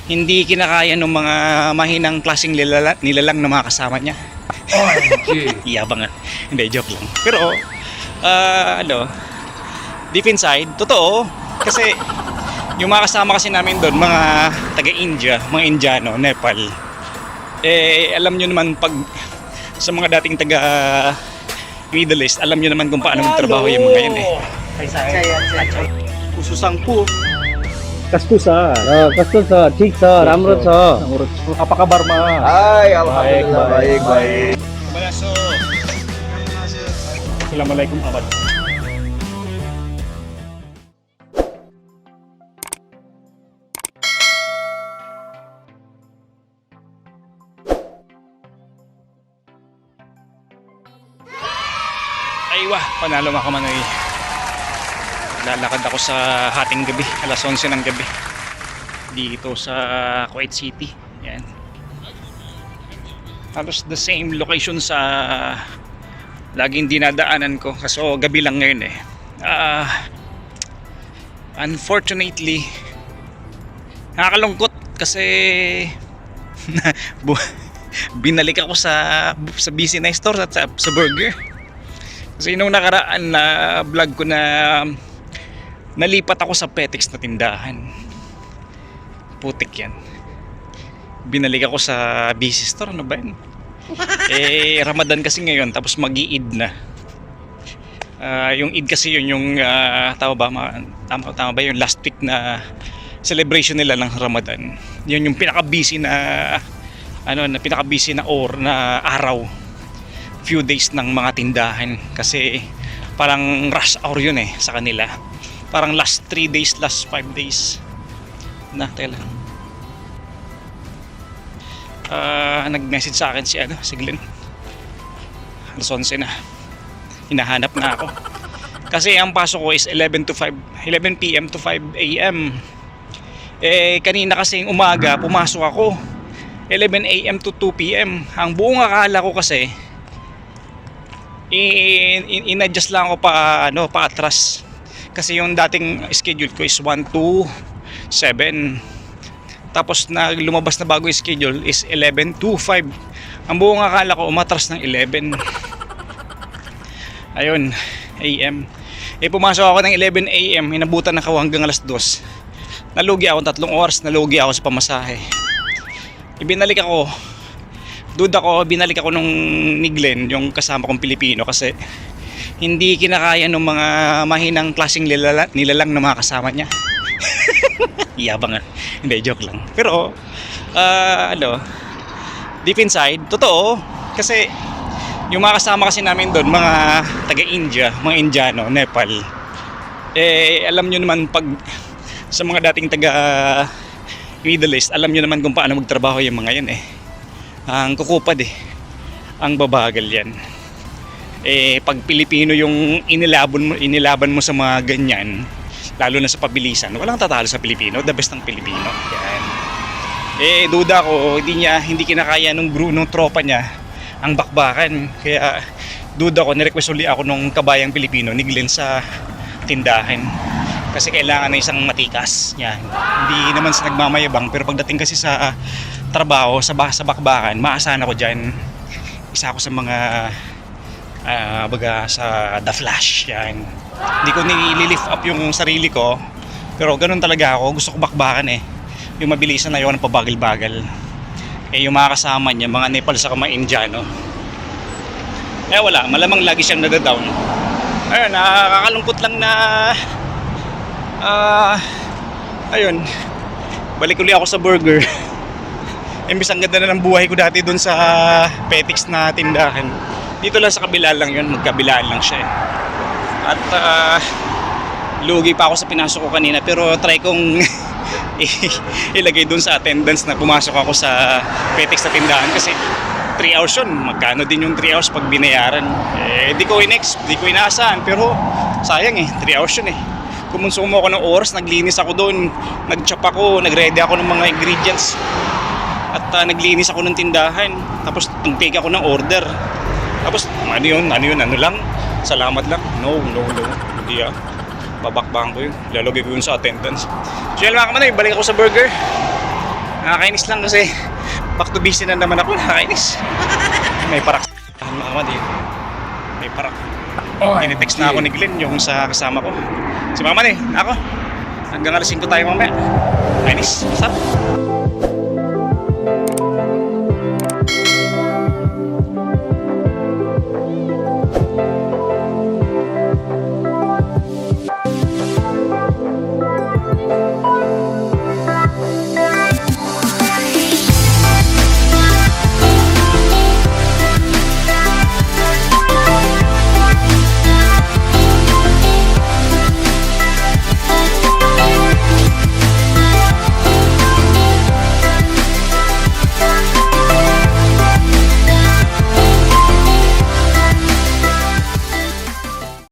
hindi kinakaya ng mga mahinang klaseng nilalang na mga kasama niya. Iyabang nga. Hindi, joke lang. Pero, deep inside, totoo. Kasi, yung mga kasama kasi namin doon, mga taga-India, mga Indiano, Nepal. Alam nyo naman pag sa mga dating taga Middle East, alam nyo naman kung paano magtrabaho yung mga yan Ususangpu. कस्तो छ ठीक छ राम्रो छ Apa kabar Ma? Hai alhamdulillah baik. Balaso. Assalamualaikum abad. Aywa, panalo mga kamanoy. Lalakad ako sa hating gabi, alas 11 ng gabi dito sa Kuwait City. Yan. Halos the same location sa laging dinadaanan ko. Kaso gabi lang ngayon eh. Unfortunately, nakakalungkot kasi binalik ako sa busy na store at sa burger. Kasi nung nakaraan na vlog ko na nalipat ako sa Petex na tindahan. Putik yan. Binalik ako sa busy store. Ano ba yun? Ramadan kasi ngayon tapos mag-i-Eid na. Yung Eid kasi yun yung tama ba yung last week na celebration nila ng Ramadan. Yun yung pinaka-busy na pinaka-busy na araw. Few days ng mga tindahan kasi parang rush hour yun sa kanila. Parang last 3 days, last 5 days na tela. Nag-message sa akin si Glenn. Alas 11 na. Hinahanap na ako. Kasi ang pasok ko is 11 PM to 5 AM. Kanina kasi umaga pumasok ako 11 AM to 2 PM. Ang buong akala ko kasi in-adjust lang ako pa atras. Kasi yung dating schedule ko is 1 to 7. Tapos na lumabas na bago yung schedule is 11 to 5. Ang buong akala ko umatras ng 11. Ayun, AM. Pumasok ako ng 11 AM, inabutan ako hanggang alas 2. Nalugi ako 3 oras, nalugi ako sa pamasahe. Binalik ako binalik ako nung ni Glenn, yung kasama kong Pilipino, kasi hindi kinakaya ng mga mahinang klaseng nilalang na mga kasama niya. Iyabang nga. Hindi, joke lang. Pero, deep inside, totoo. Kasi, yung mga kasama kasi namin doon, mga taga-India, mga Indiano, Nepal. Alam nyo naman pag sa mga dating taga Middle East, alam nyo naman kung paano magtrabaho yung mga yan ang kukupad ang babagal yan. Pag Pilipino yung inilaban mo sa mga ganyan, lalo na sa pabilisan, walang tatalo sa Pilipino. The best ng Pilipino yan. Duda ko hindi kinakaya nung tropa niya ang bakbakan, kaya duda ko, nirequest uli ako nung kabayang Pilipino ni Glenn sa tindahan kasi kailangan na isang matikas yan. Hindi naman sa nagmamayabang, pero pagdating kasi sa trabaho, sa bakbakan, maasahan ako dyan. Isa ako sa mga baga sa The Flash yan. Hindi ko nililift up yung sarili ko, pero ganun talaga ako. Gusto ko bakbakan yung mabilisan na yun, pabagal-bagal. Yung mga kasama niya, mga Nepal sa mga Indiano, wala, malamang lagi siyang nadadown. Ayun, nakakalungkot lang na ayun, balik uli ako sa burger. Imbis ang ganda na ng buhay ko dati dun sa Petex na tindahan, dito lang sa kabila lang yun, magkabilaan lang siya At lugi pa ako sa pinasok ko kanina, pero try kong ilagay dun sa attendance na pumasok ako sa Petex na tindahan kasi 3 hours yun. Magkano din yung 3 hours pag binayaran? Di ko inaasahan, pero sayang 3 hours yun Kumonsumo ako ng oras, naglinis ako doon, nag-chop ako, nag-ready ako ng mga ingredients, at naglinis ako ng tindahan, tapos nag-take ako ng order. Tapos ano lang, salamat lang. No, hindi babakbang ko yun, lalagay ko yun sa attendance. So yan mga kamanoy, balik ako sa burger. Nakakainis lang kasi back to busy na naman ako. Nakakainis. May parak. Makamad eh. May parak. Tinitext na ako ni Glenn yung sa kasama ko. Si Mama eh, ako. Hanggang alas 5 tayo mamaya. Kainis, sarap.